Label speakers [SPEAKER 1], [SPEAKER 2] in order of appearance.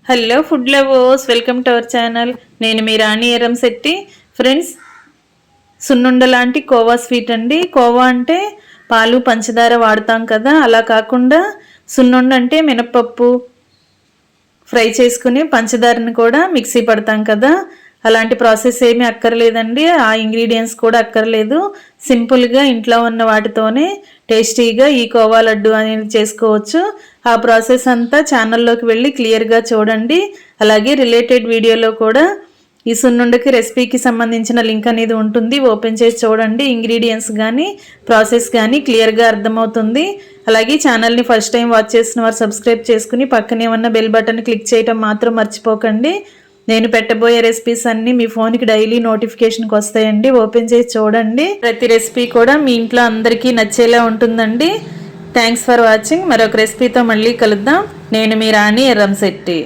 [SPEAKER 1] Hello food lovers, welcome to our channel. నేను మీ రాణి Eramsetti. Friends, సున్నుండ లాంటి khoa sweet అండి. కోవా అంటే పాలు పంచదార వాడతాం కదా, అలా కాకుండా సున్నుండ అంటే మినపప్పు ఫ్రై చేసుకుని పంచదారని కూడా మిక్సీ పడతాం కదా, అలాంటి ప్రాసెస్ ఏమీ అక్కర్లేదండి. ఆ ఇంగ్రీడియంట్స్ కూడా అక్కర్లేదు. సింపుల్గా ఇంట్లో ఉన్న వాటితోనే టేస్టీగా ఈ కోవా లడ్డు అనేది చేసుకోవచ్చు. ఆ ప్రాసెస్ అంతా ఛానల్లోకి వెళ్ళి క్లియర్గా చూడండి. అలాగే రిలేటెడ్ వీడియోలో కూడా ఈ సున్నుండకి రెసిపీకి సంబంధించిన లింక్ అనేది ఉంటుంది. ఓపెన్ చేసి చూడండి. ఇంగ్రీడియంట్స్ కానీ ప్రాసెస్ కానీ క్లియర్గా అర్థమవుతుంది. అలాగే ఛానల్ని ఫస్ట్ టైం వాచ్ చేసిన వారు సబ్స్క్రైబ్ చేసుకుని పక్కనే ఉన్న బెల్ బటన్ క్లిక్ చేయడం మాత్రం మర్చిపోకండి. నేను పెట్టబోయే రెసిపీస్ అన్నీ మీ ఫోన్కి డైలీ నోటిఫికేషన్కి వస్తాయండి. ఓపెన్ చేసి చూడండి. ప్రతి రెసిపీ కూడా మీ ఇంట్లో అందరికీ నచ్చేలా ఉంటుందండి. Thanks for watching. మరొక రెసిపీతో మళ్ళీ కలుద్దాం. నేను మీ రాణి ఎరంశెట్టి.